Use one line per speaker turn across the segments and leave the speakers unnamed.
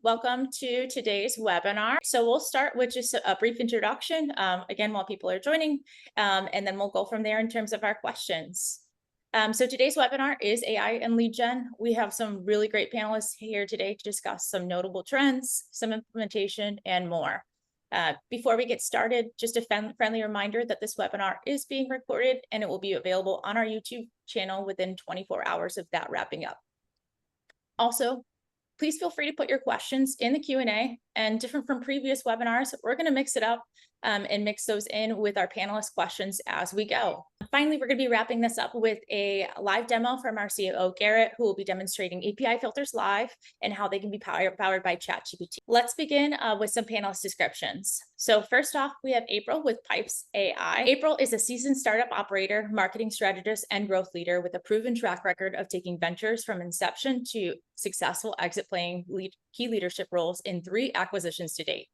Welcome to today's webinar. So we'll start with just a brief introduction, again, while people are joining, and then we'll go from there in terms of our questions. So today's webinar is AI and lead gen. We have some really great panelists here today to discuss some notable trends, some implementation, and more. Before we get started, just a friendly reminder that this webinar is being recorded and it will be available on our YouTube channel within 24 hours of that wrapping up. Also, please feel free to put your questions in the Q&A, and different from previous webinars, we're going to mix it up and mix those in with our panelist questions as we go. Finally, we're going to be wrapping this up with a live demo from our COO, Garrett, who will be demonstrating API filters live and how they can be powered by ChatGPT. Let's begin with some panelist descriptions. So first off, we have April with Pipes.ai. April is a seasoned startup operator, marketing strategist, and growth leader with a proven track record of taking ventures from inception to successful exit, playing key leadership roles in 3 acquisitions to date.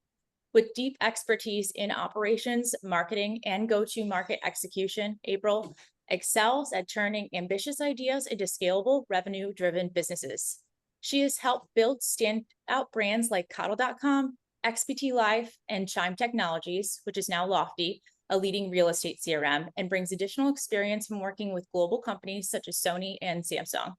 With deep expertise in operations, marketing, and go-to-market execution, April excels at turning ambitious ideas into scalable, revenue-driven businesses. She has helped build standout brands like Cutshall.com, XPT Life, and Chime Technologies, which is now Lofty, a leading real estate CRM, and brings additional experience from working with global companies such as Sony and Samsung.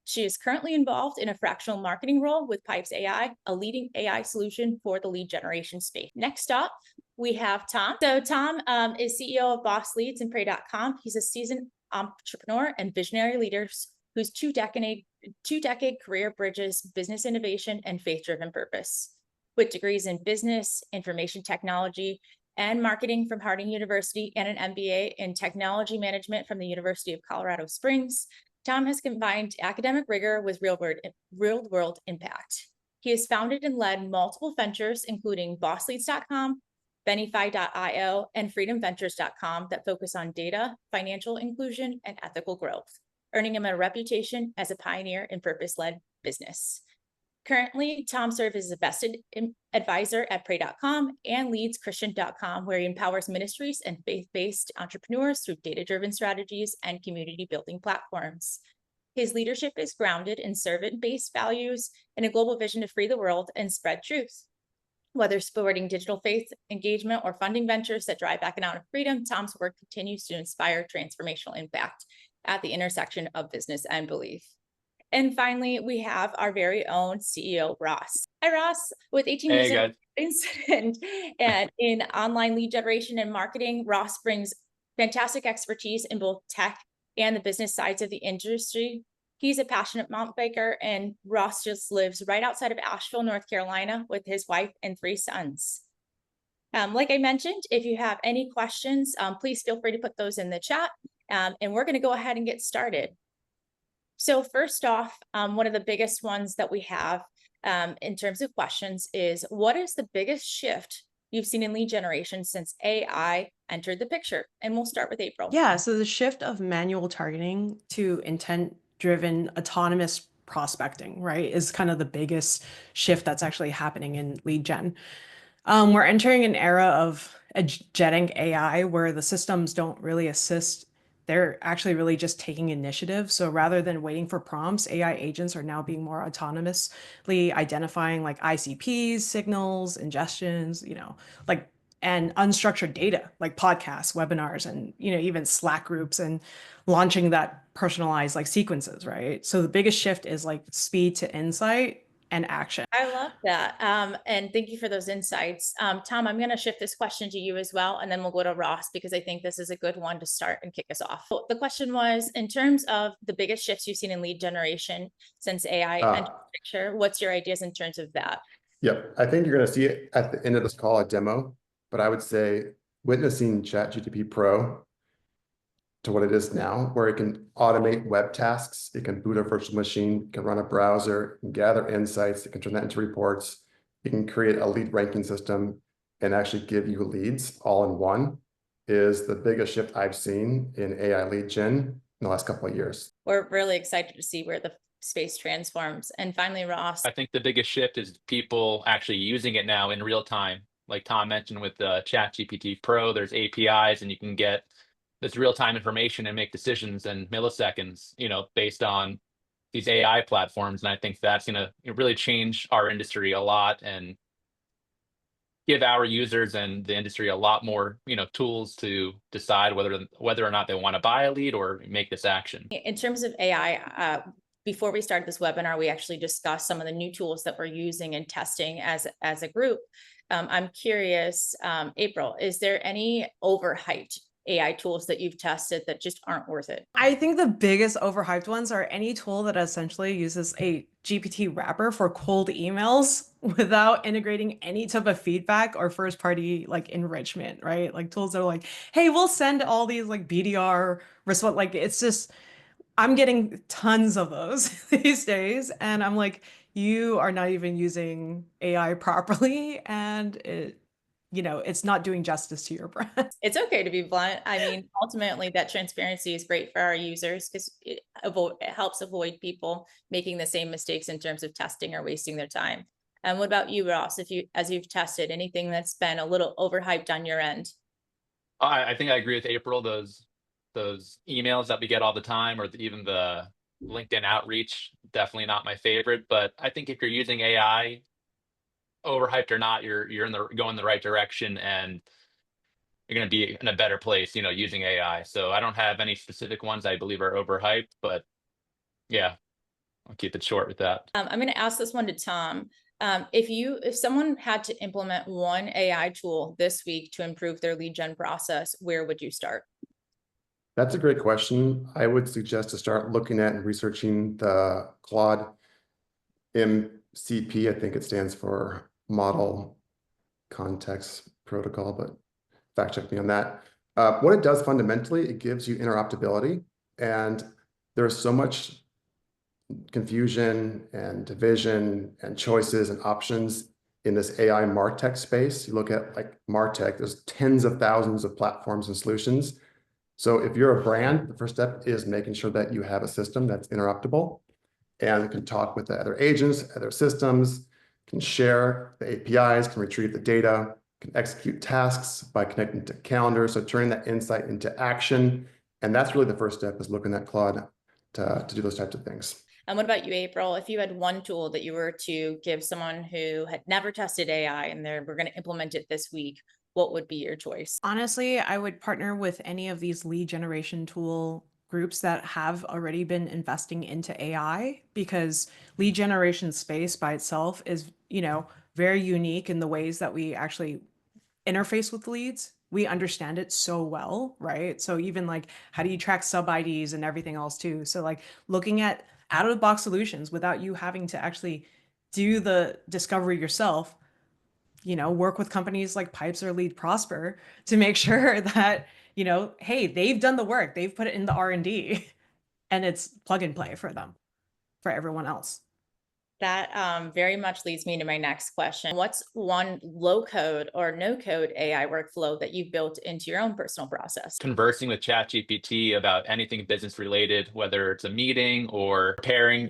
She is currently involved in a fractional marketing role with Pipes.ai, a leading AI solution for the lead generation space. Next up, we have Tom. So Tom is CEO of Boss Leads and Pray.com. He's a seasoned entrepreneur and visionary leader whose two-decade career bridges business innovation and faith-driven purpose. With degrees in business, information technology, and marketing from Harding University and an MBA in technology management from the University of Colorado Springs, Tom has combined academic rigor with real-world impact. He has founded and led multiple ventures, including bossleads.com, benify.io, and freedomventures.com that focus on data, financial inclusion, and ethical growth, earning him a reputation as a pioneer in purpose-led business. Currently, Tom serves as a vested advisor at Pray.com and leads Christian.com, where he empowers ministries and faith-based entrepreneurs through data-driven strategies and community-building platforms. His leadership is grounded in servant-based values and a global vision to free the world and spread truth. Whether supporting digital faith engagement or funding ventures that drive economic freedom, Tom's work continues to inspire transformational impact at the intersection of business and belief. And finally, we have our very own CEO, Ross. Hi, Ross. With 18 years of experience and in online lead generation and marketing, Ross brings fantastic expertise in both tech and the business sides of the industry. He's a passionate mountain biker, and Ross just lives right outside of Asheville, North Carolina, with his wife and 3 sons. Like I mentioned, if you have any questions, please feel free to put those in the chat, and we're going to go ahead and get started. So first off, one of the biggest ones that we have in terms of questions is, what is the biggest shift you've seen in lead generation since AI entered the picture? And we'll start with April.
Yeah, so the shift of manual targeting to intent-driven autonomous prospecting, right, is kind of the biggest shift that's actually happening in lead gen. We're entering an era of agentic AI where the systems don't really assist. They're actually really just taking initiative. So rather than waiting for prompts, AI agents are now being more autonomously identifying like ICPs, signals, ingestions, and unstructured data like podcasts, webinars, and even Slack groups, and launching that personalized like sequences, right? So the biggest shift is like speed to insight and action.
I love that. And thank you for those insights. Tom, I'm going to shift this question to you as well, and then we'll go to Ross, because I think this is a good one to start and kick us off. The question was, in terms of the biggest shifts you've seen in lead generation since AI entered the picture, what's your ideas in terms of that?
Yep. I think you're going to see it at the end of this call, a demo, but I would say witnessing ChatGPT Pro to what it is now, where it can automate web tasks, it can boot a virtual machine, it can run a browser, and gather insights, it can turn that into reports, it can create a lead ranking system and actually give you leads all in one, is the biggest shift I've seen in AI lead gen in the last couple of years.
We're really excited to see where the space transforms. And finally, Ross.
I think the biggest shift is people actually using it now in real time. Like Tom mentioned with the ChatGPT Pro, there's APIs and you can get this real-time information and make decisions in milliseconds, based on these AI platforms, and I think that's going to really change our industry a lot and give our users and the industry a lot more, tools to decide whether or not they want to buy a lead or make this action.
In terms of AI, before we started this webinar, we actually discussed some of the new tools that we're using and testing as a group. I'm curious, April, is there any overhyped AI tools that you've tested that just aren't worth it?
I think the biggest overhyped ones are any tool that essentially uses a GPT wrapper for cold emails without integrating any type of feedback or first party like enrichment, right? Like tools that are like, hey, we'll send all these like BDR response. Like it's just, I'm getting tons of those these days. And I'm like, you are not even using AI properly. And it's not doing justice to your brand.
It's okay to be blunt. I mean, ultimately, that transparency is great for our users because it helps avoid people making the same mistakes in terms of testing or wasting their time. And what about you, Ross? As you've tested, anything that's been a little overhyped on your end?
I think I agree with April. Those emails that we get all the time, or even the LinkedIn outreach, definitely not my favorite. But I think if you're using AI, overhyped or not, you're going the right direction, and you're going to be in a better place, using AI. So I don't have any specific ones I believe are overhyped, but yeah, I'll keep it short with that.
I'm going to ask this one to Tom. If someone had to implement one AI tool this week to improve their lead gen process, where would you start?
That's a great question. I would suggest to start looking at and researching the Claude MCP. I think it stands for Model Context Protocol, but fact check me on that. What it does fundamentally, it gives you interoperability, and there's so much confusion and division and choices and options in this AI MarTech space. You look at like MarTech, there's tens of thousands of platforms and solutions. So if you're a brand, the first step is making sure that you have a system that's interoperable and can talk with the other agents, other systems, can share the APIs, can retrieve the data, can execute tasks by connecting to calendars. So turning that insight into action. And that's really the first step, is looking at Claude to do those types of things.
And what about you, April? If you had one tool that you were to give someone who had never tested AI and we're going to implement it this week, what would be your choice?
Honestly, I would partner with any of these lead generation tool groups that have already been investing into AI, because lead generation space by itself is, very unique in the ways that we actually interface with leads. We understand it so well, right? So even like, how do you track sub IDs and everything else too? So like looking at out of the box solutions without you having to actually do the discovery yourself, work with companies like Pipes or Lead Prosper to make sure that, hey, they've done the work, they've put it in the R&D and it's plug and play for them, for everyone else.
That very much leads me to my next question. What's one low code or no code AI workflow that you've built into your own personal process?
Conversing with ChatGPT about anything business related, whether it's a meeting or preparing,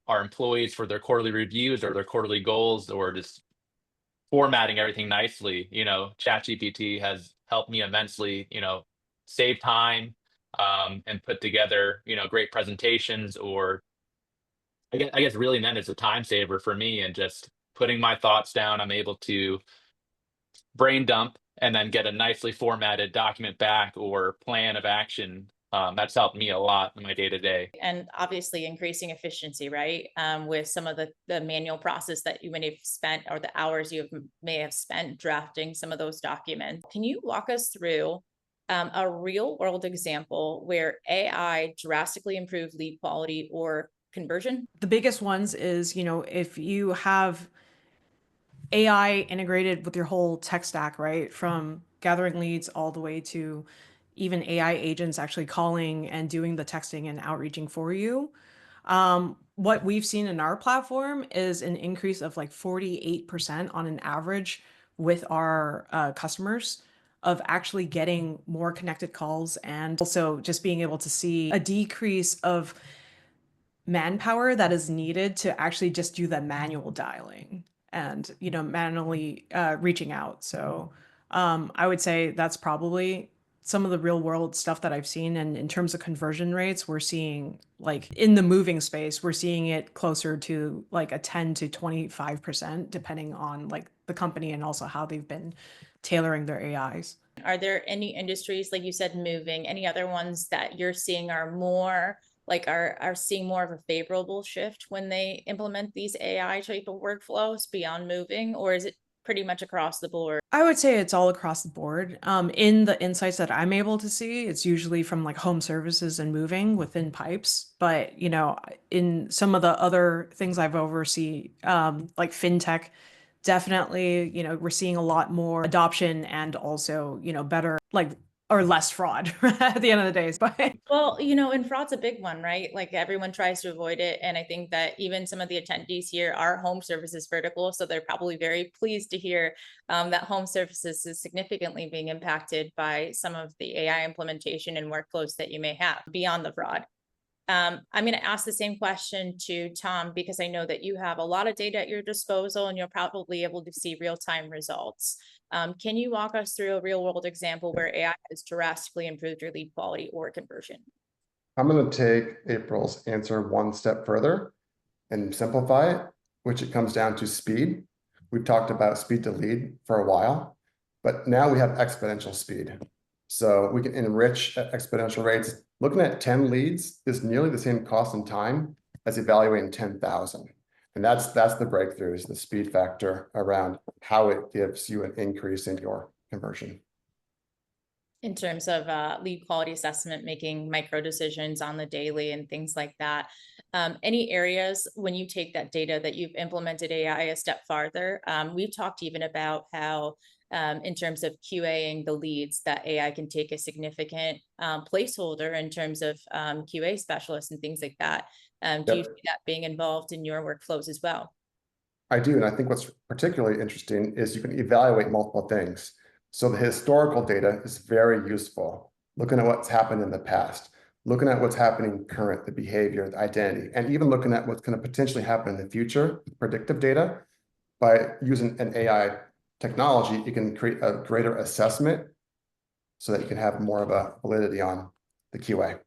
our employees for their quarterly reviews or their quarterly goals, or just formatting everything nicely. ChatGPT has helped me immensely, save time, and put together, great presentations, or I guess really then it's a time saver for me, and just putting my thoughts down, I'm able to brain dump and then get a nicely formatted document back or plan of action. That's helped me a lot in my day to day.
And obviously increasing efficiency, right? With some of the manual process that you may have spent, or the hours may have spent drafting some of those documents. Can you walk us through a real world example where AI drastically improved lead quality or conversion?
The biggest ones is, if you have AI integrated with your whole tech stack, right? From gathering leads all the way to even AI agents actually calling and doing the texting and outreaching for you. What we've seen in our platform is an increase of like 48% on an average with our customers, of actually getting more connected calls, and also just being able to see a decrease of manpower that is needed to actually just do the manual dialing and manually reaching out. So I would say that's probably some of the real world stuff that I've seen, and in terms of conversion rates, we're seeing like in the moving space, we're seeing it closer to like a 10 to 25%, depending on like the company and also how they've been tailoring their AIs.
Are there any industries, like you said, moving, any other ones that you're seeing are more like are seeing more of a favorable shift when they implement these AI type of workflows beyond moving, or is it pretty much across the board?
I would say it's all across the board. In the insights that I'm able to see, it's usually from like home services and moving within Pipes. But, you know, in some of the other things I've overseen, like fintech, definitely, you know, we're seeing a lot more adoption and also, you know, better like or less fraud at the end of the day. But
Well, you know, and fraud's a big one, right? Like everyone tries to avoid it. And I think that even some of the attendees here are home services vertical. So they're probably very pleased to hear that home services is significantly being impacted by some of the AI implementation and workflows that you may have beyond the fraud. I'm going to ask the same question to Tom, because I know that you have a lot of data at your disposal and you're probably able to see real-time results. Can you walk us through a real-world example where AI has drastically improved your lead quality or conversion?
I'm going to take April's answer one step further and simplify it, which it comes down to speed. We've talked about speed to lead for a while, but now we have exponential speed. So we can enrich at exponential rates. Looking at 10 leads is nearly the same cost and time as evaluating 10,000. And that's the breakthrough, is the speed factor around how it gives you an increase in your conversion.
In terms of lead quality assessment, making micro decisions on the daily and things like that. Any areas when you take that data that you've implemented AI a step farther? We've talked even about how in terms of QAing the leads, that AI can take a significant placeholder in terms of QA specialists and things like that. Do you see that being involved in your workflows as well?
I do, and I think what's particularly interesting is you can evaluate multiple things. So the historical data is very useful, looking at what's happened in the past, looking at what's happening current, the behavior, the identity, and even looking at what's going to potentially happen in the future, predictive data. By using an AI technology, you can create a greater assessment so that you can have more of a validity on the QA.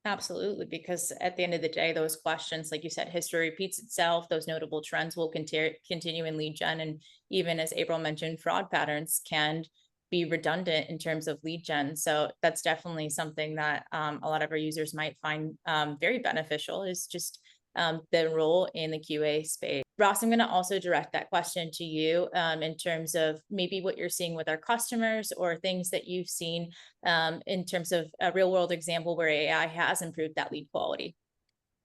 Absolutely, because at the end of the day, those questions, like you said, history repeats itself. Those notable trends will continue in lead gen. And even as April mentioned, fraud patterns can be redundant in terms of lead gen. So that's definitely something that a lot of our users might find very beneficial, is just the role in the QA space. Ross, I'm going to also direct that question to you in terms of maybe what you're seeing with our customers or things that you've seen in terms of a real world example where AI has improved that lead quality.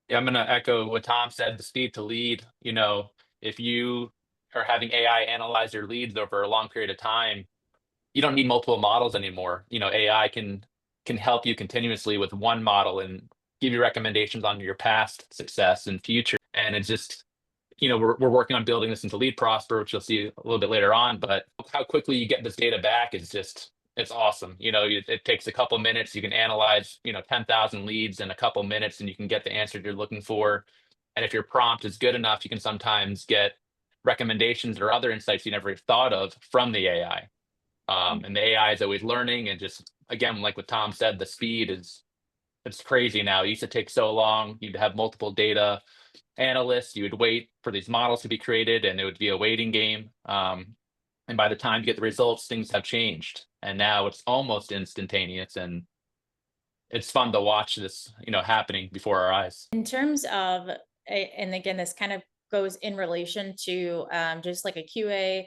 Yeah, I'm going to echo what Tom said, the speed to lead. You know, if you are having AI analyze your leads over a long period of time, you don't need multiple models anymore. You know, AI can help you continuously with one model and give you recommendations on your past success and future. And it's just, you know, we're working on building this into Lead Prosper, which you'll see a little bit later on. But how quickly you get this data back is just, it's awesome. You know, it takes a couple minutes. You can analyze, you know, 10,000 leads in a couple minutes, and you can get the answer you're looking for. And if your prompt is good enough, you can sometimes get recommendations or other insights you never thought of from the AI. And the AI is always learning, and just, again, like what Tom said, the speed it's crazy now. It used to take so long. You'd have multiple data analysts. You would wait for these models to be created, and it would be a waiting game. And by the time you get the results, things have changed, and now it's almost instantaneous. And it's fun to watch this, you know, happening before our eyes.
In terms of, and again, this kind of goes in relation to just like a QA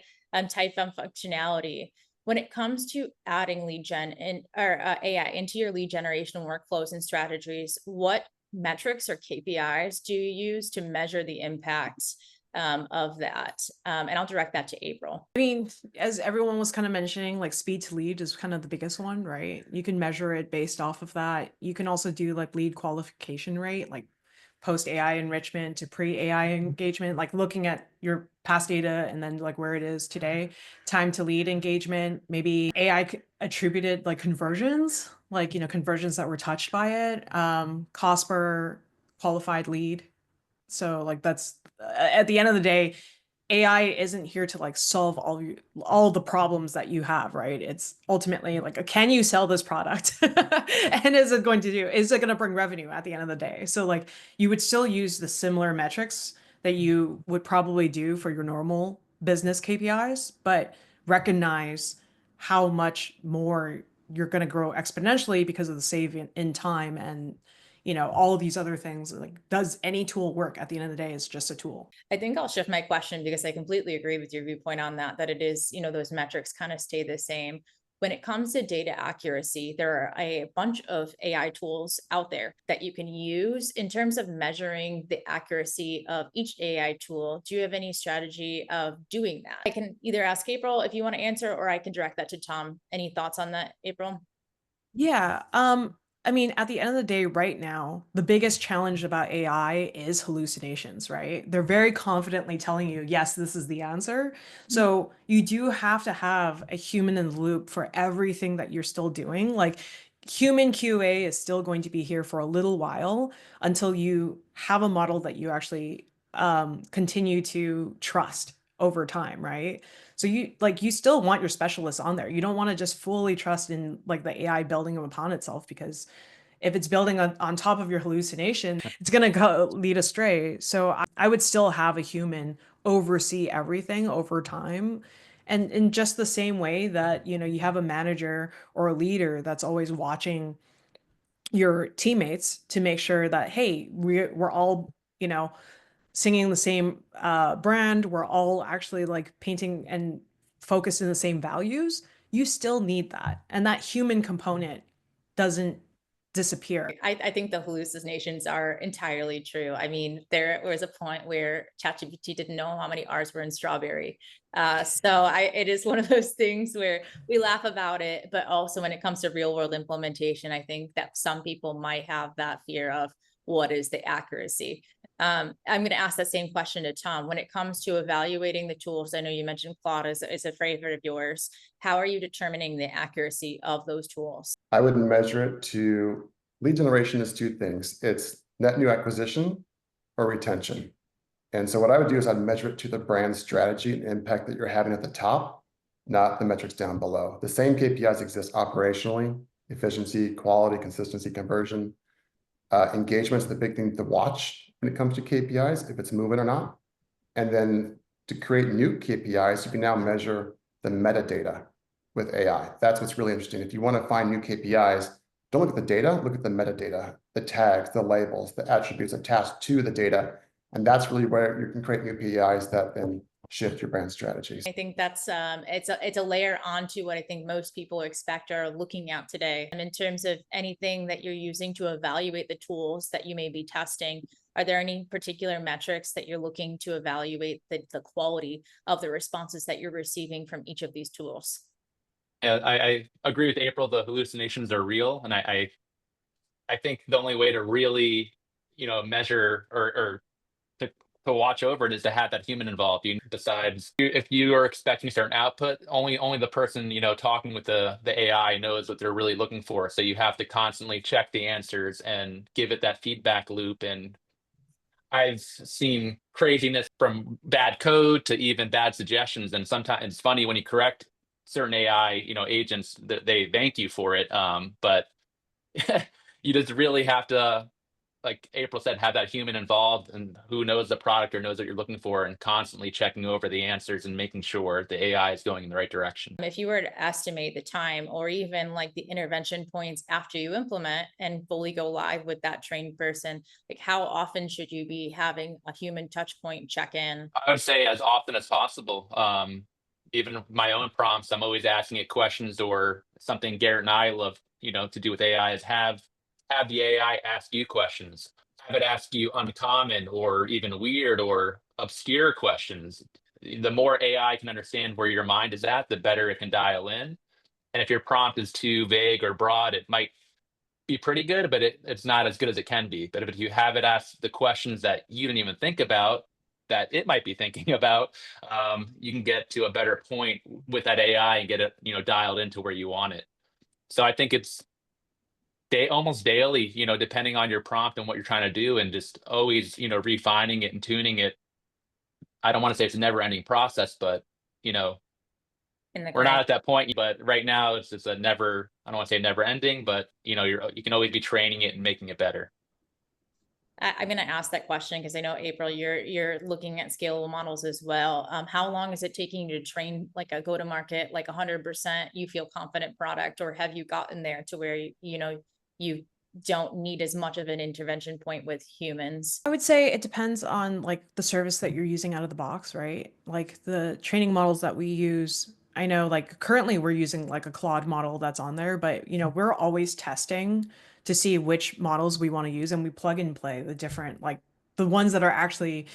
type of functionality. When it comes to adding lead gen or AI into your lead generation workflows and strategies, what metrics or KPIs do you use to measure the impact of that? And I'll direct that to April.
I mean, as everyone was kind of mentioning, like speed to lead is kind of the biggest one, right? You can measure it based off of that. You can also do like lead qualification rate, like post AI enrichment to pre AI engagement, like looking at your past data and then like where it is today, time to lead engagement, maybe AI attributed like conversions, like, you know, conversions that were touched by it, cost per qualified lead. So like that's at the end of the day, AI isn't here to like solve all the problems that you have, right? It's ultimately like, can you sell this product? And is it going to bring revenue at the end of the day? So like you would still use the similar metrics that you would probably do for your normal business KPIs, but recognize how much more you're going to grow exponentially because of the saving in time and all of these other things. Like, does any tool work? At the end of the day, it's just a tool.
I think I'll shift my question because I completely agree with your viewpoint on that it is, those metrics kind of stay the same. When it comes to data accuracy, there are a bunch of AI tools out there that you can use in terms of measuring the accuracy of each AI tool. Do you have any strategy of doing that? I can either ask April if you want to answer, or I can direct that to Tom. Any thoughts on that, April?
Yeah. I mean, at the end of the day, right now, the biggest challenge about AI is hallucinations, right? They're very confidently telling you, yes, this is the answer. So you do have to have a human in the loop for everything that you're still doing. Like human QA is still going to be here for a little while until you have a model that you actually continue to trust over time, right? So you still want your specialists on there. You don't want to just fully trust in like the AI building upon itself, because if it's building on top of your hallucination, it's going to go lead astray. So I would still have a human oversee everything over time. And in just the same way that, you have a manager or a leader that's always watching your teammates to make sure that, hey, we're all, singing the same brand, we're all actually like painting and focused in the same values, you still need that. And that human component doesn't disappear.
I think the hallucinations are entirely true. I mean, there was a point where ChatGPT didn't know how many R's were in strawberry. It is one of those things where we laugh about it, but also when it comes to real world implementation, I think that some people might have that fear of what is the accuracy. I'm going to ask that same question to Tom. When it comes to evaluating the tools, I know you mentioned Claude is a favorite of yours. How are you determining the accuracy of those tools?
I would measure it to lead generation is two things. It's net new acquisition or retention. And so what I would do is I'd measure it to the brand strategy and impact that you're having at the top, not the metrics down below. The same KPIs exist operationally: efficiency, quality, consistency, conversion. Engagement's the big thing to watch when it comes to KPIs, if it's moving or not. And then to create new KPIs, you can now measure the metadata with AI. That's what's really interesting. If you want to find new KPIs, don't look at the data, look at the metadata, the tags, the labels, the attributes attached to the data. And that's really where you can create new KPIs that then shift your brand strategies.
I think that's it's a layer onto what I think most people expect or are looking at today. And in terms of anything that you're using to evaluate the tools that you may be testing, are there any particular metrics that you're looking to evaluate the quality of the responses that you're receiving from each of these tools?
Yeah, I agree with April. The hallucinations are real, and I think the only way to really, measure or to watch over it is to have that human involved. You decides if you are expecting a certain output, only the person talking with the AI knows what they're really looking for. So you have to constantly check the answers and give it that feedback loop. And I've seen craziness from bad code to even bad suggestions. And sometimes it's funny when you correct certain AI, agents, that they thank you for it. But you just really have to, like April said, have that human involved and who knows the product or knows what you're looking for, and constantly checking over the answers and making sure the AI is going in the right direction.
If you were to estimate the time or even like the intervention points after you implement and fully go live with that trained person, like how often should you be having a human touch point check in?
I would say as often as possible. Even my own prompts, I'm always asking it questions, or something Garrett and I love, to do with AI is have the AI ask you questions, have it ask you uncommon or even weird or obscure questions. The more AI can understand where your mind is at, the better it can dial in. And if your prompt is too vague or broad, it might be pretty good, but it's not as good as it can be. But if you have it ask the questions that you didn't even think about, that it might be thinking about, you can get to a better point with that AI and get it, dialed into where you want it. So I think it's almost daily, depending on your prompt and what you're trying to do, and just always, refining it and tuning it I don't want to say it's a never ending process, but you know,
In the
we're not
grind.
at that point, but right now it's just a never, I don't want to say never ending, but you know, you can always be training it and making it better.
I'm going to ask that question because I know, April, you're looking at scalable models as well. How long is it taking you to train like a go-to-market, like 100% you feel confident product, or have you gotten there to where you don't need as much of an intervention point with humans?
I would say it depends on like the service that you're using out of the box, right? Like the training models that we use, I know like currently we're using like a Claude model that's on there, but we're always testing to see which models we want to use, and we plug and play the different like the ones that are actually,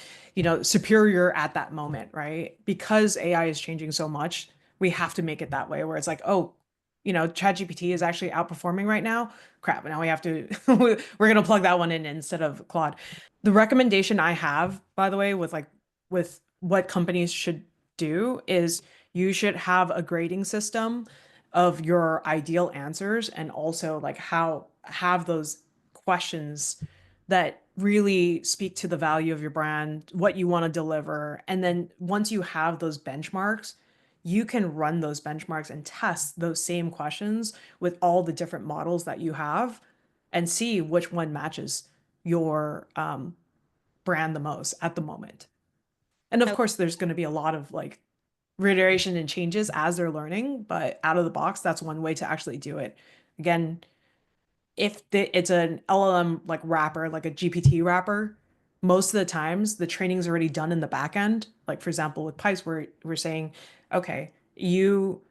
superior at that moment, right? Because AI is changing so much, we have to make it that way where it's like, oh, ChatGPT is actually outperforming right now. Crap, now we have to we're gonna plug that one in instead of Claude. The recommendation I have, by the way, with what companies should do is you should have a grading system of your ideal answers, and also like how have those questions that really speak to the value of your brand, what you want to deliver. And then once you have those benchmarks, you can run those benchmarks and test those same questions with all the different models that you have and see which one matches your brand the most at the moment. And of course, there's going to be a lot of like reiteration and changes as they're learning, but out of the box, that's one way to actually do it. Again, if it's an LLM like wrapper, like a GPT wrapper, most of the times the training's already done in the back end. Like for example, with Pipes, we're saying, okay, you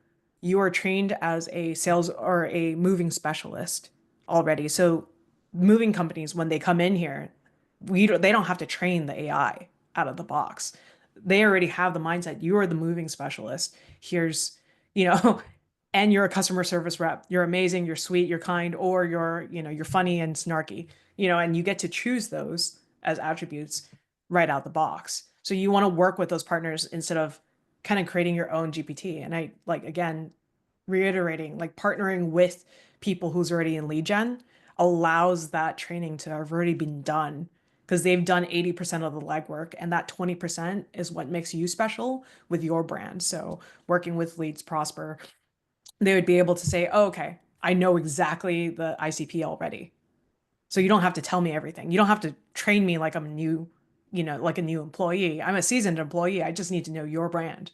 are trained as a sales or a moving specialist already. So moving companies, when they come in here, they don't have to train the AI out of the box. They already have the mindset. You are the moving specialist. Here's, you know, and you're a customer service rep. You're amazing, you're sweet, you're kind, or you're funny and snarky, and you get to choose those as attributes right out the box. So you want to work with those partners instead of kind of creating your own GPT. And I like, again, reiterating, like partnering with people who's already in lead gen allows that training to have already been done, because they've done 80% of the legwork, and that 20% is what makes you special with your brand. So working with leads Prosper, they would be able to say, oh, okay, I know exactly the ICP already. So you don't have to tell me everything. You don't have to train me like I'm new, like a new employee. I'm a seasoned employee. I just need to know your brand.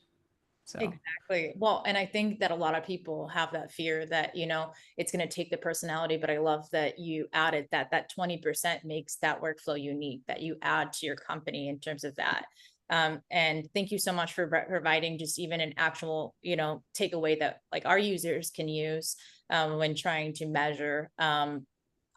So
Exactly. Well, and I think that a lot of people have that fear that, it's going to take the personality, but I love that you added that 20% makes that workflow unique, that you add to your company in terms of that. And thank you so much for providing just even an actual, takeaway that like our users can use when trying to measure,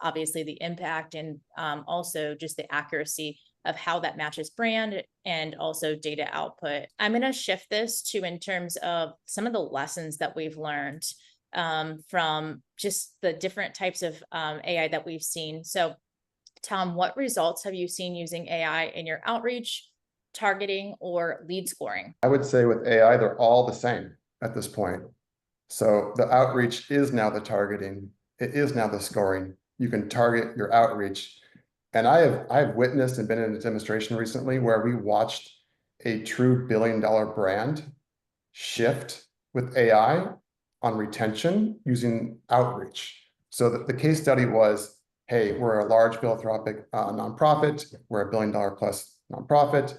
obviously the impact and also just the accuracy of how that matches brand and also data output. I'm going to shift this to in terms of some of the lessons that we've learned from just the different types of AI that we've seen. So Tom, what results have you seen using AI in your outreach, targeting, or lead scoring?
I would say with AI, they're all the same at this point. So the outreach is now the targeting. It is now the scoring. You can target your outreach. And I've witnessed and been in a demonstration recently where we watched a true billion-dollar brand shift with AI on retention using outreach. So the case study was, hey, we're a large philanthropic nonprofit. We're $1 billion plus nonprofit.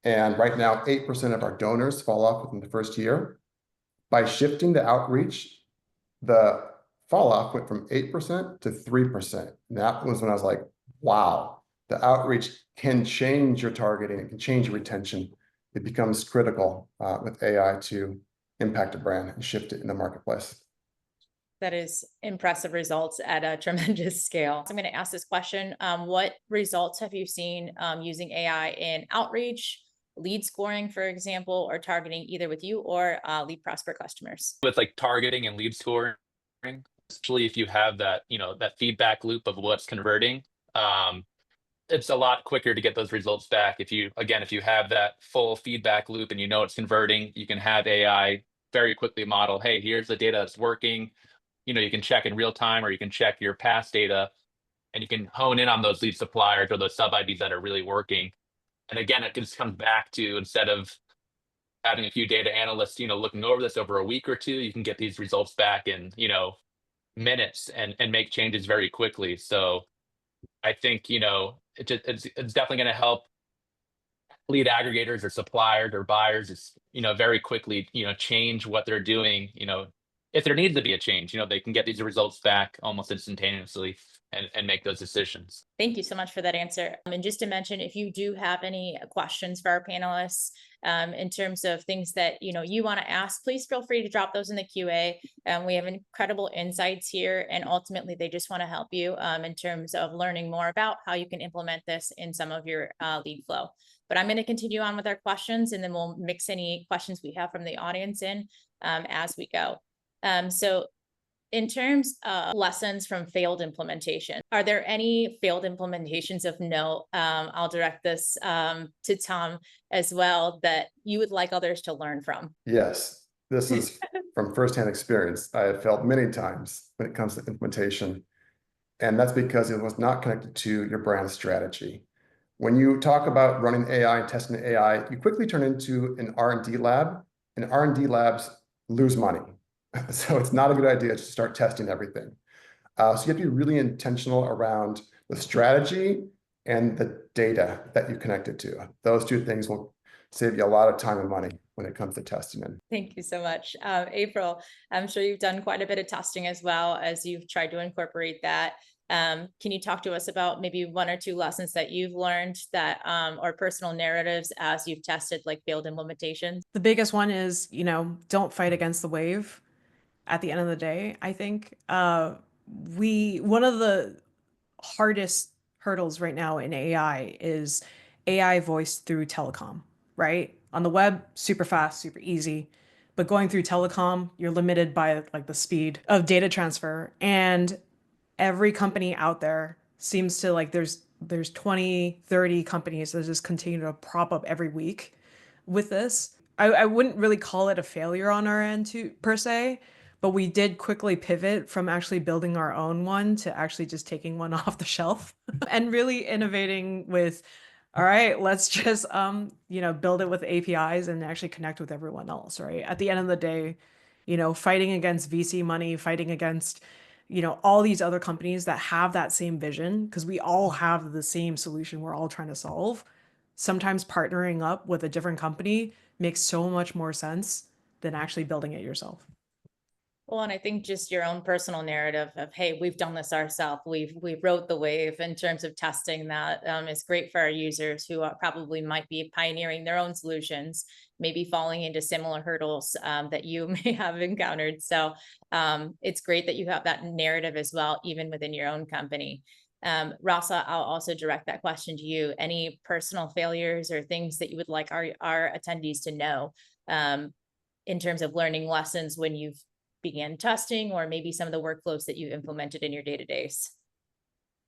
And right now, 8% of our donors fall off within the first year. By shifting the outreach, the fall off went from 8% to 3%. And that was when I was like, wow, the outreach can change your targeting. It can change your retention. It becomes critical with AI to impact a brand and shift it in the marketplace.
That is impressive results at a tremendous scale. So I'm going to ask this question. What results have you seen using AI in outreach, lead scoring, for example, or targeting either with you or lead Prosper customers?
With like targeting and lead scoring, especially if you have that, that feedback loop of what's converting, it's a lot quicker to get those results back. If you have that full feedback loop and it's converting, you can have AI very quickly model, hey, here's the data that's working. You can check in real time, or you can check your past data, and you can hone in on those lead suppliers or those sub IDs that are really working. And again, it just comes back to, instead of having a few data analysts, looking over this over a week or two, you can get these results back in, minutes and make changes very quickly. So I think, it's definitely going to help lead aggregators or suppliers or buyers is, very quickly, change what they're doing. If there needs to be a change, they can get these results back almost instantaneously and make those decisions.
Thank you so much for that answer. And just to mention, if you do have any questions for our panelists, in terms of things that you want to ask, please feel free to drop those in the QA. We have incredible insights here, and ultimately they just want to help you in terms of learning more about how you can implement this in some of your lead flow. But I'm going to continue on with our questions, and then we'll mix any questions we have from the audience in as we go. So in terms of lessons from failed implementation, are there any failed implementations of note? I'll direct this to Tom as well, that you would like others to learn from.
Yes, this is from firsthand experience. I have failed many times when it comes to implementation, and that's because it was not connected to your brand strategy. When you talk about running AI and testing AI, you quickly turn into an R&D lab, and R&D labs lose money. So it's not a good idea to start testing everything. So you have to be really intentional around the strategy and the data that you connect it to. Those two things will save you a lot of time and money when it comes to testing.
Thank you so much. April, I'm sure you've done quite a bit of testing as well as you've tried to incorporate that. Can you talk to us about maybe one or two lessons that you've learned that or personal narratives as you've tested like failed implementations?
The biggest one is, don't fight against the wave. At the end of the day, I think one of the hardest hurdles right now in AI is AI voice through telecom, right? On the web, super fast, super easy. But going through telecom, you're limited by like the speed of data transfer. And every company out there seems to like there's 20, 30 companies that just continue to prop up every week with this. I wouldn't really call it a failure on our end per se, but we did quickly pivot from actually building our own one to actually just taking one off the shelf and really innovating with, all right, let's just build it with APIs and actually connect with everyone else, right? At the end of the day, fighting against VC money, fighting against all these other companies that have that same vision, because we all have the same solution we're all trying to solve. Sometimes partnering up with a different company makes so much more sense than actually building it yourself.
Well, and I think just your own personal narrative of, hey, we've done this ourselves. We rode the wave in terms of testing that is great for our users who probably might be pioneering their own solutions, maybe falling into similar hurdles that you may have encountered. So it's great that you have that narrative as well, even within your own company. Rasa, I'll also direct that question to you. Any personal failures or things that you would like our attendees to know in terms of learning lessons when you've began testing, or maybe some of the workflows that you implemented in your day-to-days?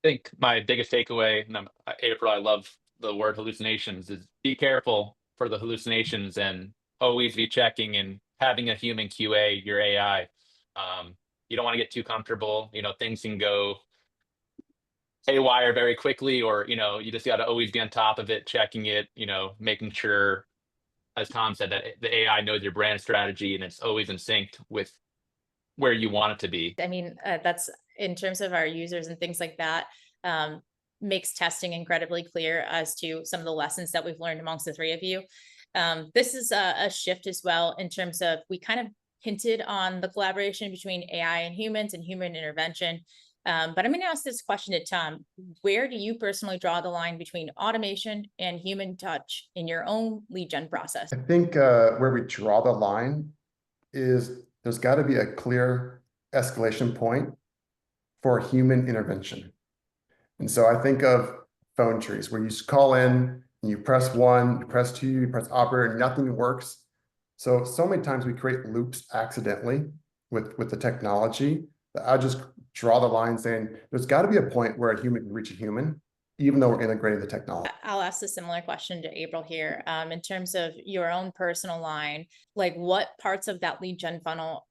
I think my biggest takeaway, and April, I love the word hallucinations, is be careful for the hallucinations and always be checking and having a human QA your AI. You don't want to get too comfortable. Things can go haywire very quickly, or you just got to always be on top of it, checking it, making sure, as Tom said, that the AI knows your brand strategy and it's always in sync with where you want it to be.
I mean, that's in terms of our users and things like that, makes testing incredibly clear as to some of the lessons that we've learned amongst the three of you. This is a shift as well in terms of, we kind of hinted on the collaboration between AI and humans and human intervention. But I'm going to ask this question to Tom. Where do you personally draw the line between automation and human touch in your own lead gen process?
I think where we draw the line is there's got to be a clear escalation point for human intervention. And so I think of phone trees where you just call in and you press 1, you press 2, you press operator, and nothing works. So many times we create loops accidentally with the technology that I just draw the line saying there's got to be a point where a human can reach a human, even though we're integrating the technology.
I'll ask a similar question to April here. In terms of your own personal line, like what parts of that lead gen funnel,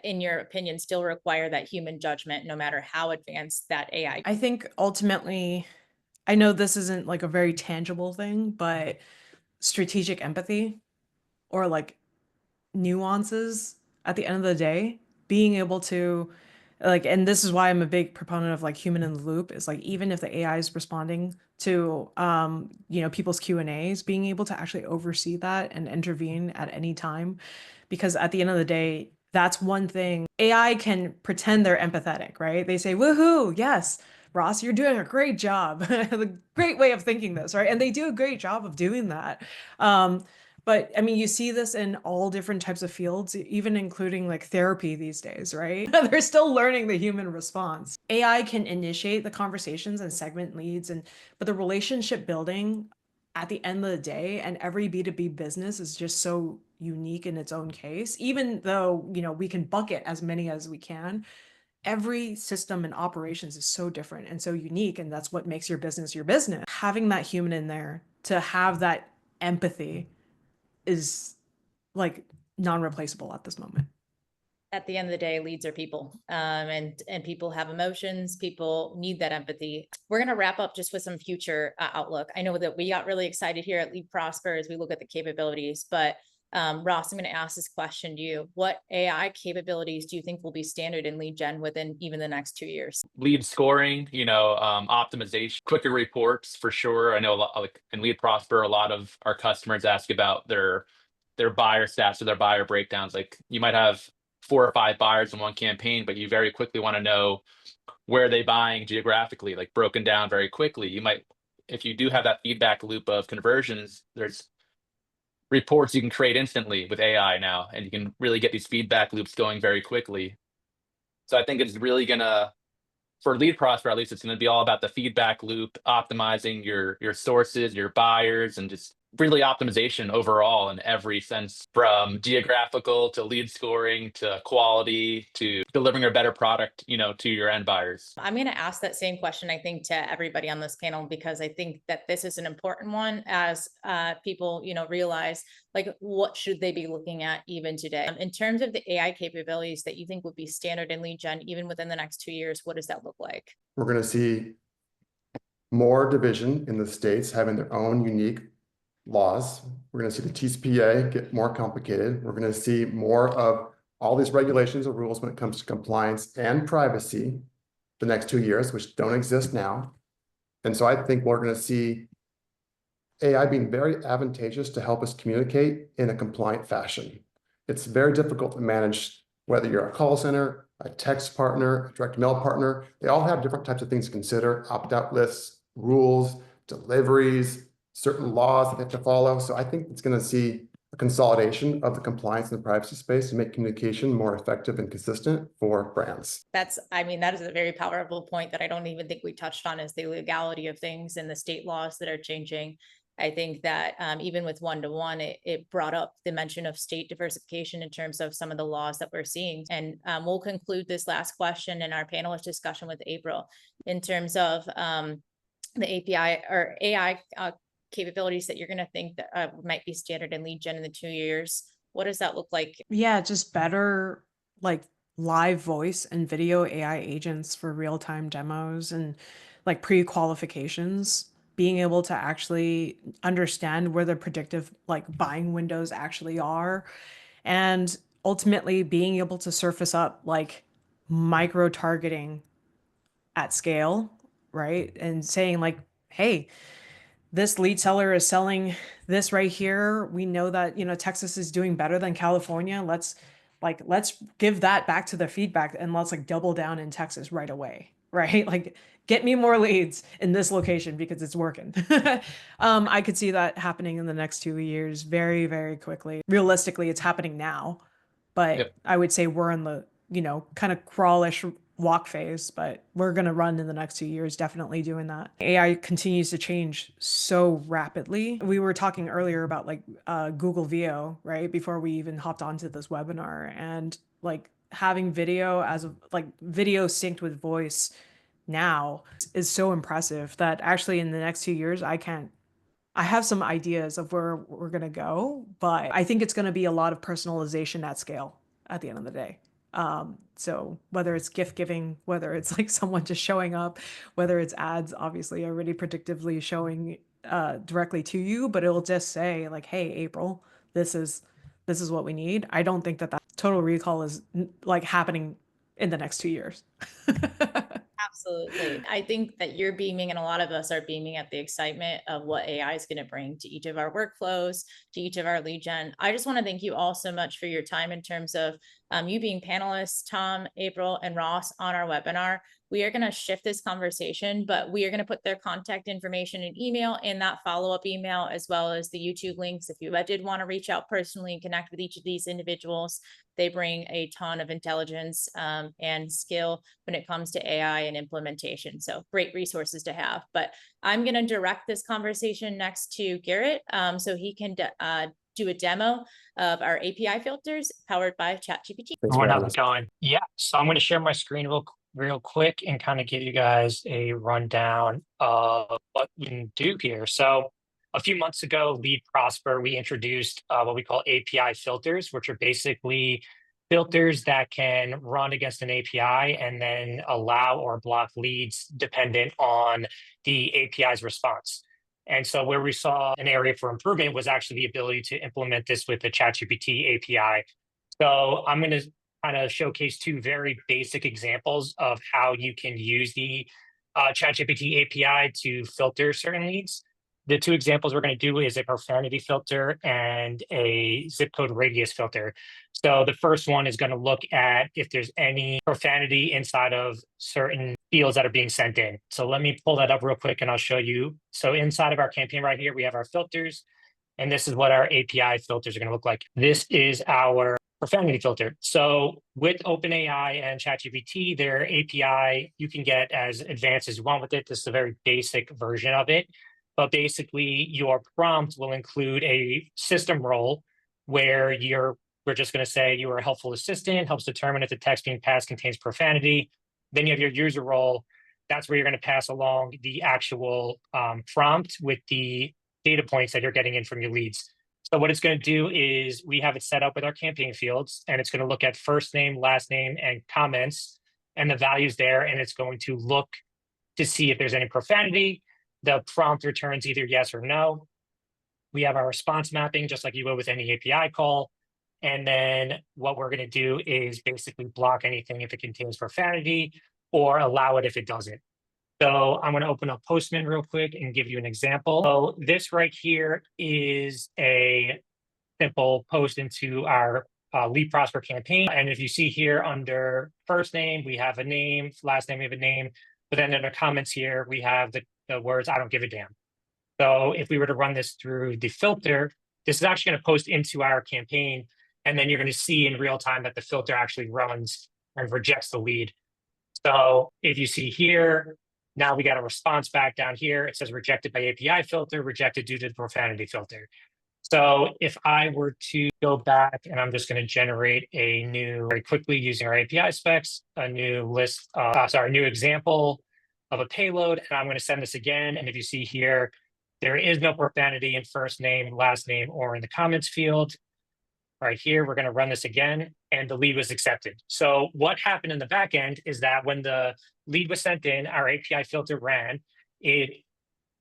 in your opinion, still require that human judgment, no matter how advanced that AI?
I think ultimately I know this isn't like a very tangible thing, but strategic empathy or like nuances at the end of the day, being able to like, and this is why I'm a big proponent of like human in the loop, is like even if the AI is responding to people's Q&As, being able to actually oversee that and intervene at any time, because at the end of the day, that's one thing. AI can pretend they're empathetic, right? They say, woohoo, yes, Ross, you're doing a great job. A great way of thinking this, right? And they do a great job of doing that. But I mean, you see this in all different types of fields, even including like therapy these days, right? They're still learning the human response. AI can initiate the conversations and segment leads, but the relationship building at the end of the day, and every B2B business is just so unique in its own case, even though, we can bucket as many as we can. Every system and operations is so different and so unique, and that's what makes your business your business. Having that human in there to have that empathy is like non-replaceable at this moment.
At the end of the day, leads are people, and people have emotions. People need that empathy. We're going to wrap up just with some future outlook. I know that we got really excited here at Lead Prosper as we look at the capabilities, but Ross, I'm going to ask this question to you. What AI capabilities do you think will be standard in lead gen within even the next 2 years?
Lead scoring, optimization, quicker reports for sure. I know a lot, like in Lead Prosper, a lot of our customers ask about their buyer stats or their buyer breakdowns. Like you might have 4 or 5 buyers in one campaign, but you very quickly want to know where they buying geographically, like broken down very quickly. You might, if you do have that feedback loop of conversions, there's reports you can create instantly with AI now, and you can really get these feedback loops going very quickly. So I think it's really gonna, for Lead Prosper at least, it's gonna be all about the feedback loop, optimizing your sources, your buyers, and just really optimization overall in every sense, from geographical to lead scoring to quality to delivering a better product, to your end buyers.
I'm going to ask that same question, I think, to everybody on this panel, because I think that this is an important one as people, realize like what should they be looking at even today. In terms of the AI capabilities that you think would be standard in lead gen, even within the next 2 years, what does that look like?
We're going to see more division in the states having their own unique laws. We're going to see the TCPA get more complicated. We're going to see more of all these regulations or rules when it comes to compliance and privacy the next 2 years, which don't exist now. And so I think we're going to see AI being very advantageous to help us communicate in a compliant fashion. It's very difficult to manage whether you're a call center, a text partner, a direct mail partner. They all have different types of things to consider: opt-out lists, rules, deliveries, certain laws that they have to follow. So I think it's going to see a consolidation of the compliance and the privacy space to make communication more effective and consistent for brands.
That is a very powerful point that I don't even think we touched on, is the legality of things and the state laws that are changing. I think that even with one-to-one, it brought up the mention of state diversification in terms of some of the laws that we're seeing. And we'll conclude this last question in our panelist discussion with April in terms of the API or AI capabilities that you're going to think that might be standard in lead gen in the 2 years. What does that look like?
Yeah, just better like live voice and video AI agents for real-time demos and like pre-qualifications, being able to actually understand where the predictive like buying windows actually are, and ultimately being able to surface up like micro targeting at scale, right? And saying like, hey, this lead seller is selling this right here. We know that, Texas is doing better than California. Let's give that back to the feedback and let's like double down in Texas right away, right? Like get me more leads in this location because it's working. I could see that happening in the next 2 years very, very quickly. Realistically, it's happening now, but
Yep.
I would say we're in the, kind of crawlish walk phase, but we're going to run in the next 2 years, definitely doing that. AI continues to change so rapidly. We were talking earlier about like Google VO, right? Before we even hopped onto this webinar, and like having video video synced with voice now is so impressive that actually in the next 2 years, I have some ideas of where we're going to go, but I think it's going to be a lot of personalization at scale at the end of the day. So whether it's gift giving, whether it's like someone just showing up, whether it's ads, obviously already predictively showing directly to you, but it'll just say like, hey, April, this is what we need. I don't think that total recall is like happening in the next 2 years.
Absolutely. I think that you're beaming and a lot of us are beaming at the excitement of what AI is going to bring to each of our workflows, to each of our lead gen. I just want to thank you all so much for your time in terms of you being panelists, Tom, April, and Ross on our webinar. We are going to shift this conversation, but we are going to put their contact information in email in that follow-up email, as well as the YouTube links. If you did want to reach out personally and connect with each of these individuals, they bring a ton of intelligence and skill when it comes to AI and implementation. So great resources to have. But I'm going to direct this conversation next to Garrett so he can do a demo of our API filters powered by ChatGPT.
Everyone, how's it going? Yeah, so I'm going to share my screen real quick and kind of give you guys a rundown of what we can do here. So a few months ago, Lead Prosper, we introduced what we call API filters, which are basically filters that can run against an API and then allow or block leads dependent on the API's response. And so where we saw an area for improvement was actually the ability to implement this with the ChatGPT API. So I'm going to kind of showcase two very basic examples of how you can use the ChatGPT API to filter certain leads. The two examples we're going to do is a profanity filter and a zip code radius filter. So the first one is going to look at if there's any profanity inside of certain fields that are being sent in. So let me pull that up real quick and I'll show you. So inside of our campaign right here, we have our filters, and this is what our API filters are going to look like. This is our profanity filter. So with OpenAI and ChatGPT, their API, you can get as advanced as you want with it. This is a very basic version of it. But basically, your prompt will include a system role where we're just going to say you are a helpful assistant, helps determine if the text being passed contains profanity. Then you have your user role. That's where you're going to pass along the actual prompt with the data points that you're getting in from your leads. So what it's going to do is we have it set up with our campaign fields, and it's going to look at first name, last name, and comments, and the values there. And it's going to look to see if there's any profanity. The prompt returns either yes or no. We have our response mapping, just like you would with any API call. And then what we're going to do is basically block anything if it contains profanity or allow it if it doesn't. So I'm going to open up Postman real quick and give you an example. So this right here is a simple post into our Lead Prosper campaign. And if you see here under first name, we have a name, last name, we have a name. But then in the comments here, we have the words, I don't give a damn. So if we were to run this through the filter, this is actually going to post into our campaign. And then you're going to see in real time that the filter actually runs and rejects the lead. So if you see here, now we got a response back down here. It says rejected by API filter, rejected due to the profanity filter. So if I were to go back and I'm just going to generate a new, very quickly using our API specs, a new list, new example of a payload, and I'm going to send this again. And if you see here, there is no profanity in first name, last name, or in the comments field. Right here, we're going to run this again, and the lead was accepted. So what happened in the back end is that when the lead was sent in, our API filter ran. It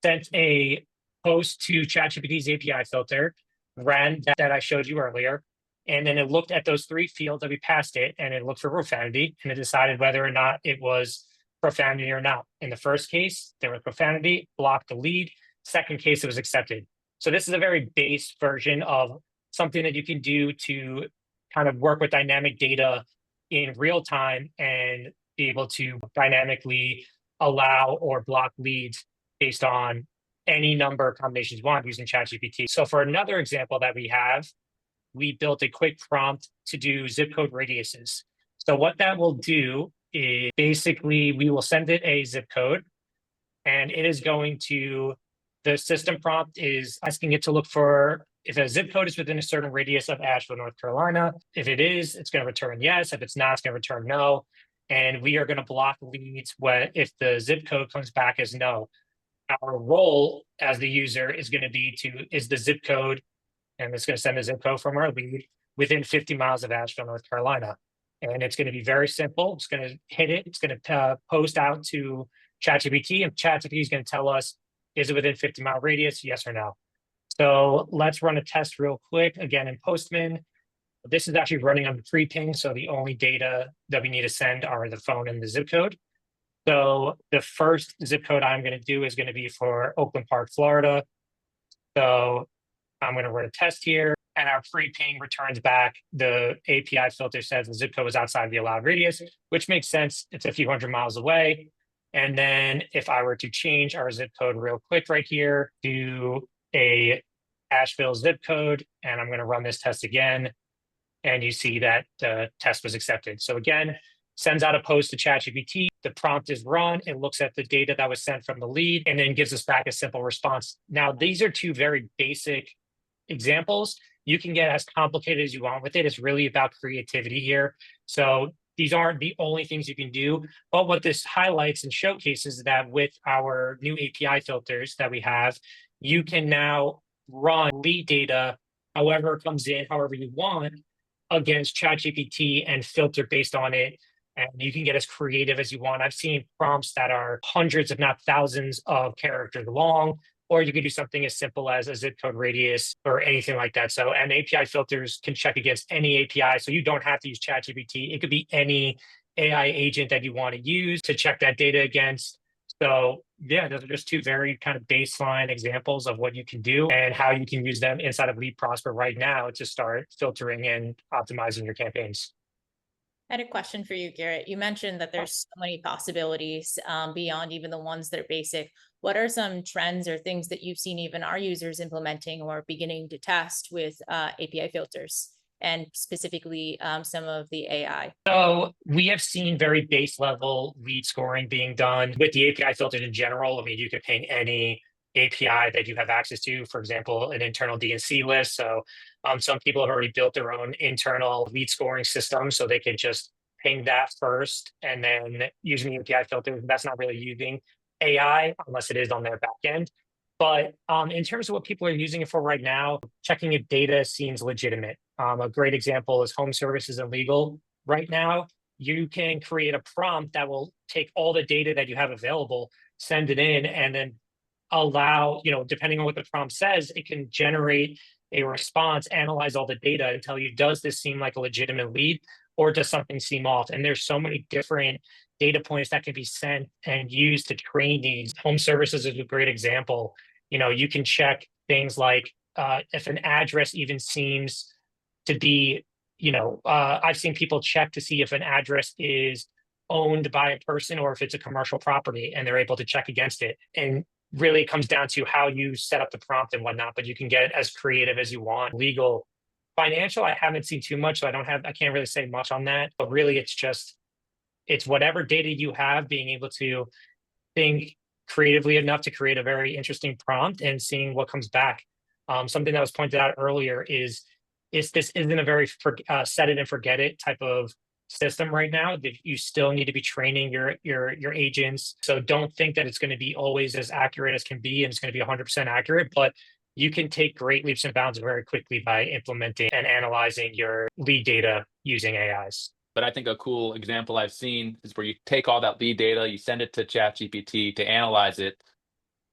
sent a post to ChatGPT's API filter, ran that I showed you earlier, and then it looked at those three fields that we passed it, and it looked for profanity, and it decided whether or not it was profanity or not. In the first case, there was profanity, blocked the lead. Second case, it was accepted. So this is a very base version of something that you can do to kind of work with dynamic data in real time and be able to dynamically allow or block leads based on any number of combinations you want using ChatGPT. So for another example that we have, we built a quick prompt to do zip code radiuses. So what that will do is basically we will send it a zip code, and it is going to, the system prompt is asking it to look for if a zip code is within a certain radius of Asheville, North Carolina. If it is, it's going to return yes. If it's not, it's going to return no. And we are going to block leads if the zip code comes back as no. Our role as the user is going to be is the zip code, and it's going to send the zip code from our lead within 50 miles of Asheville, North Carolina. And it's going to be very simple. It's going to hit it. It's going to post out to ChatGPT, and ChatGPT is going to tell us, is it within 50-mile radius? Yes or no. So let's run a test real quick. Again, in Postman, this is actually running on the pre-ping. So the only data that we need to send are the phone and the zip code. So the first zip code I'm going to do is going to be for Oakland Park, Florida. So I'm going to run a test here, and our pre-ping returns back the API filter says the zip code is outside the allowed radius, which makes sense. It's a few hundred miles away. And then if I were to change our zip code real quick right here to a Asheville zip code, and I'm going to run this test again, and you see that the test was accepted. So again, sends out a post to ChatGPT. The prompt is run. It looks at the data that was sent from the lead and then gives us back a simple response. Now, these are two very basic examples. You can get as complicated as you want with it. It's really about creativity here. So these aren't the only things you can do. But what this highlights and showcases is that with our new API filters that we have, you can now run lead data however it comes in, however you want, against ChatGPT and filter based on it. And you can get as creative as you want. I've seen prompts that are hundreds, if not thousands, of characters long, or you can do something as simple as a zip code radius or anything like that. So, and API filters can check against any API. So you don't have to use ChatGPT. It could be any AI agent that you want to use to check that data against. So yeah, those are just two very kind of baseline examples of what you can do and how you can use them inside of Lead Prosper right now to start filtering and optimizing your campaigns.
I had a question for you, Garrett. You mentioned that there's so many possibilities beyond even the ones that are basic. What are some trends or things that you've seen even our users implementing or beginning to test with API filters, and specifically some of the AI?
So we have seen very base level lead scoring being done with the API filters in general. I mean, you could ping any API that you have access to, for example, an internal DNC list. So some people have already built their own internal lead scoring system, so they can just ping that first and then using the API filter. That's not really using AI unless it is on their back end. But in terms of what people are using it for right now, checking if data seems legitimate. A great example is home services and legal. Right now, you can create a prompt that will take all the data that you have available, send it in, and then allow, depending on what the prompt says, it can generate a response, analyze all the data, and tell you, does this seem like a legitimate lead or does something seem off? And there's so many different data points that can be sent and used to train these. Home services is a great example. You can check things like if an address even seems to be, I've seen people check to see if an address is owned by a person or if it's a commercial property, and they're able to check against it. And really it comes down to how you set up the prompt and whatnot, but you can get as creative as you want. Legal, financial, I haven't seen too much, so I can't really say much on that. But really it's whatever data you have, being able to think creatively enough to create a very interesting prompt and seeing what comes back. Something that was pointed out earlier is this isn't a very set it and forget it type of system right now. You still need to be training your agents. So don't think that it's going to be always as accurate as can be and it's going to be 100% accurate, but you can take great leaps and bounds very quickly by implementing and analyzing your lead data using AIs.
But I think a cool example I've seen is where you take all that lead data, you send it to ChatGPT to analyze it,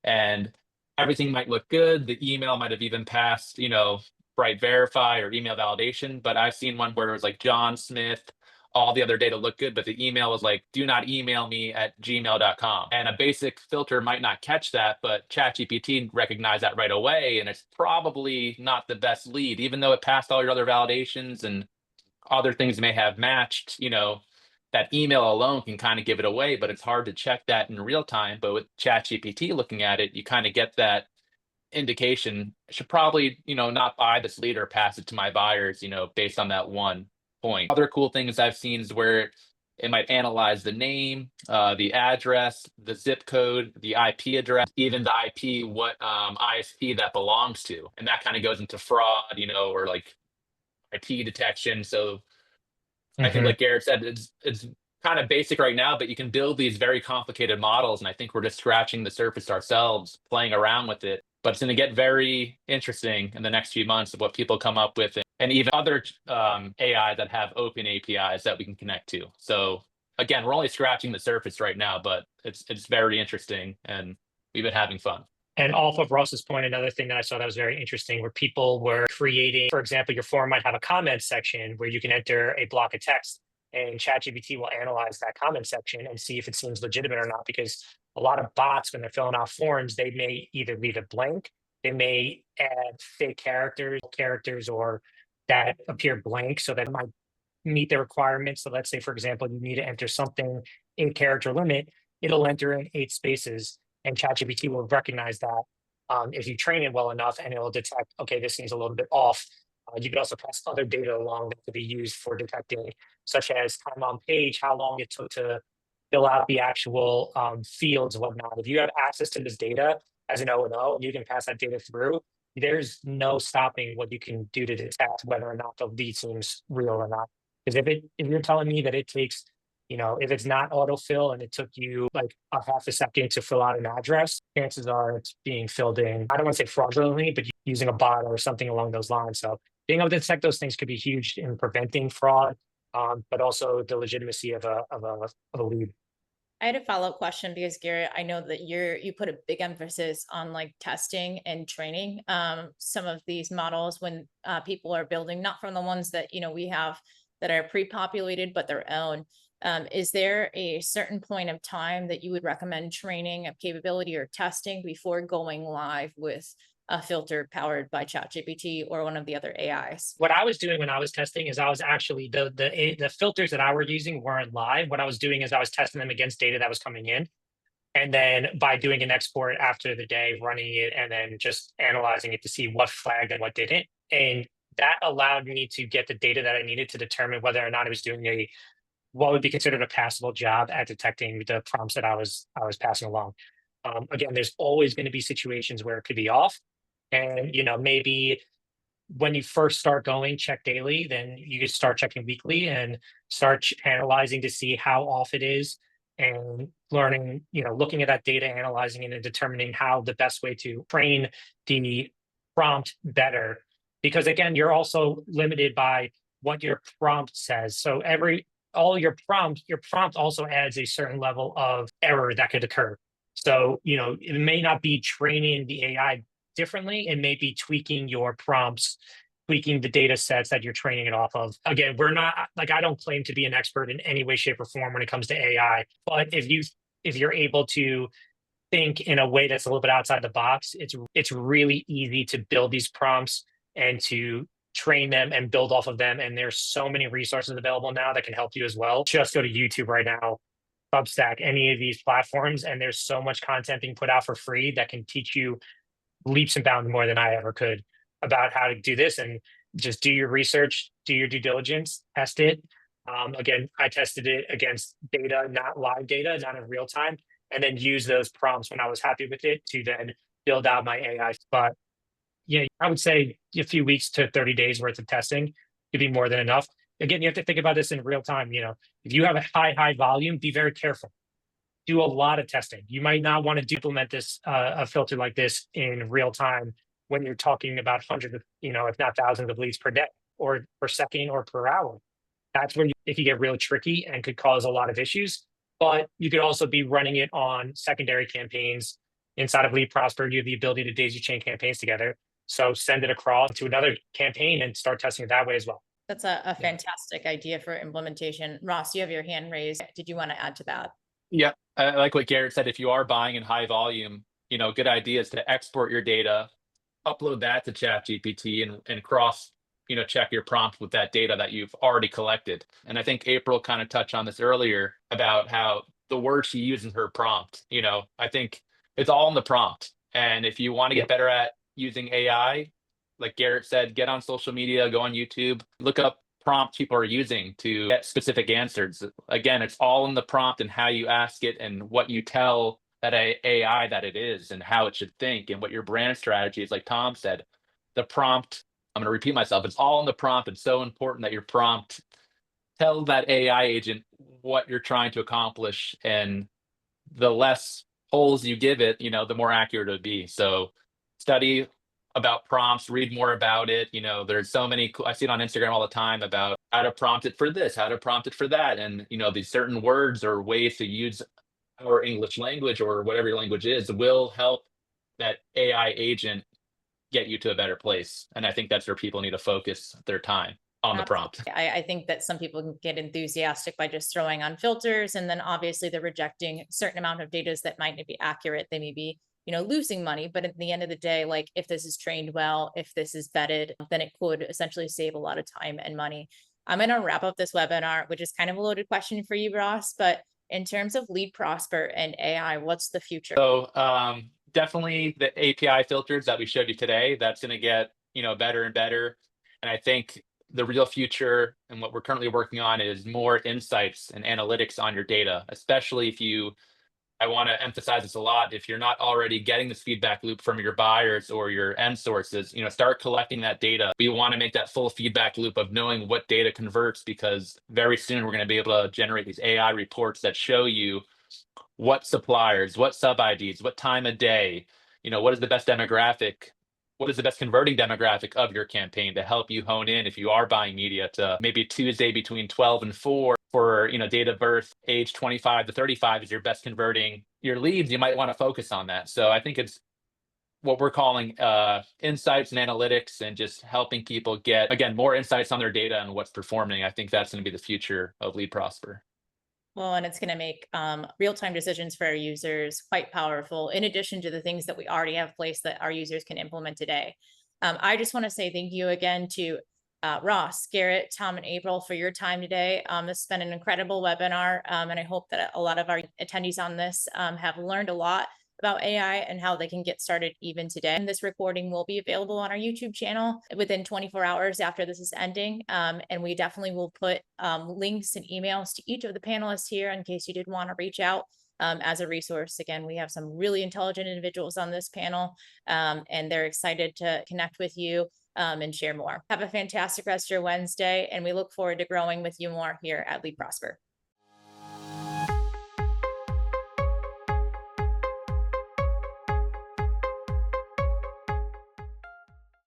and everything might look good. The email might have even passed, Bright Verify or email validation. But I've seen one where it was like John Smith, all the other data looked good, but the email was like, do not email me at gmail.com. And a basic filter might not catch that, but ChatGPT recognized that right away. And it's probably not the best lead, even though it passed all your other validations and other things may have matched. That email alone can kind of give it away, but it's hard to check that in real time. But with ChatGPT looking at it, you kind of get that indication. I should probably, not buy this lead or pass it to my buyers, based on that one point. Other cool things I've seen is where it might analyze the name, the address, the zip code, the IP address, even the IP, what ISP that belongs to. And that kind of goes into fraud, or like IP detection. So I think, like Garrett said, it's kind of basic right now, but you can build these very complicated models. And I think we're just scratching the surface ourselves, playing around with it. but it's going to get very interesting in the next few months of what people come up with, and even other AI that have open APIs that we can connect to. So again, we're only scratching the surface right now, but it's very interesting, and we've been having fun.
And off of Ross's point, another thing that I saw that was very interesting, where people were creating, for example, your form might have a comment section where you can enter a block of text, and ChatGPT will analyze that comment section and see if it seems legitimate or not. Because a lot of bots, when they're filling out forms, they may either leave it blank, they may add fake characters or that appear blank, so that it might meet the requirements. So let's say, for example, you need to enter something 8-character limit, it'll enter in 8 spaces, and ChatGPT will recognize that if you train it well enough, and it will detect, okay, this seems a little bit off. You could also pass other data along that could be used for detecting, such as time on page, how long it took to fill out the actual fields and whatnot. If you have access to this data as an O&O, you can pass that data through. There's no stopping what you can do to detect whether or not the lead seems real or not. Because if you're telling me that it takes, if it's not autofill and it took you like a half a second to fill out an address, chances are it's being filled in, I don't want to say fraudulently, but using a bot or something along those lines. So being able to detect those things could be huge in preventing fraud, but also the legitimacy of a lead.
I had a follow-up question because, Garrett, I know that you put a big emphasis on like testing and training some of these models when people are building, not from the ones that we have that are pre-populated, but their own. Is there a certain point of time that you would recommend training a capability or testing before going live with a filter powered by ChatGPT or one of the other AIs?
What I was doing when I was testing is I was actually the filters that I were using weren't live. What I was doing is I was testing them against data that was coming in. And then by doing an export after the day, running it, and then just analyzing it to see what flagged and what didn't. And that allowed me to get the data that I needed to determine whether or not it was doing what would be considered a passable job at detecting the prompts that I was passing along. Again, there's always going to be situations where it could be off. And, maybe when you first start going, check daily, then you could start checking weekly and start analyzing to see how off it is, and learning, looking at that data, analyzing it, and determining how the best way to train the prompt better. Because again, you're also limited by what your prompt says. So your prompt also adds a certain level of error that could occur. So, it may not be training the AI differently. It may be tweaking your prompts, tweaking the data sets that you're training it off of. Again, I don't claim to be an expert in any way, shape, or form when it comes to AI. But if you're able to think in a way that's a little bit outside the box, it's really easy to build these prompts and to train them and build off of them. And there's so many resources available now that can help you as well. Just go to YouTube right now, Substack, any of these platforms, and there's so much content being put out for free that can teach you leaps and bounds more than I ever could about how to do this. And just do your research, do your due diligence, test it. Again, I tested it against data, not live data, not in real time, and then use those prompts when I was happy with it to then build out my AI. But yeah, I would say a few weeks to 30 days worth of testing could be more than enough. Again, you have to think about this in real time. If you have a high volume, be very careful. Do a lot of testing. You might not want to implement this, a filter like this in real time when you're talking about hundreds of, if not thousands of leads per day or per second or per hour. That's where it could get real tricky and could cause a lot of issues. But you could also be running it on secondary campaigns inside of Lead Prosper. You have the ability to daisy chain campaigns together. So send it across to another campaign and start testing it that way as well.
That's a fantastic idea for implementation. Ross, you have your hand raised. Did you want to add to that?
Yeah, I like what Garrett said. If you are buying in high volume, good idea is to export your data, upload that to ChatGPT, and cross, check your prompt with that data that you've already collected. And I think April kind of touched on this earlier about how the word she used in her prompt, I think it's all in the prompt. And if you want to get better at using AI, like Garrett said, get on social media, go on YouTube, look up prompts people are using to get specific answers. Again, it's all in the prompt and how you ask it and what you tell that AI that it is and how it should think and what your brand strategy is. Like Tom said, the prompt, I'm going to repeat myself, it's all in the prompt. It's so important that your prompt tell that AI agent what you're trying to accomplish, and the less holes you give it, the more accurate it'll be. So study about prompts, read more about it. There's so many, I see it on Instagram all the time about how to prompt it for this, how to prompt it for that. And, these certain words or ways to use our English language or whatever your language is will help that AI agent get you to a better place. And I think that's where people need to focus their time on the prompt.
I think that some people can get enthusiastic by just throwing on filters, and then obviously they're rejecting a certain amount of data that might not be accurate. They may be, losing money, but at the end of the day, like if this is trained well, if this is vetted, then it could essentially save a lot of time and money. I'm going to wrap up this webinar, which is kind of a loaded question for you, Ross, but in terms of Lead Prosper and AI, what's the future?
So definitely the API filters that we showed you today, that's going to get, better and better. And I think the real future and what we're currently working on is more insights and analytics on your data, especially if I want to emphasize this a lot, if you're not already getting this feedback loop from your buyers or your end sources, start collecting that data. We want to make that full feedback loop of knowing what data converts, because very soon we're going to be able to generate these AI reports that show you what suppliers, what sub IDs, what time of day, what is the best demographic, what is the best converting demographic of your campaign to help you hone in if you are buying media to maybe Tuesday between 12 and 4 for, date of birth, age 25 to 35 is your best converting your leads. You might want to focus on that. So I think it's what we're calling insights and analytics, and just helping people get, again, more insights on their data and what's performing. I think that's going to be the future of Lead Prosper.
Well, and it's going to make real-time decisions for our users quite powerful, in addition to the things that we already have in place that our users can implement today. I just want to say thank you again to Ross, Garrett, Tom, and April for your time today. This has been an incredible webinar, and I hope that a lot of our attendees on this have learned a lot about AI and how they can get started even today. And this recording will be available on our YouTube channel within 24 hours after this is ending. And we definitely will put links and emails to each of the panelists here in case you did want to reach out as a resource. Again, we have some really intelligent individuals on this panel, and they're excited to connect with you and share more. Have a fantastic rest of your Wednesday, and we look forward to growing with you more here at Lead Prosper.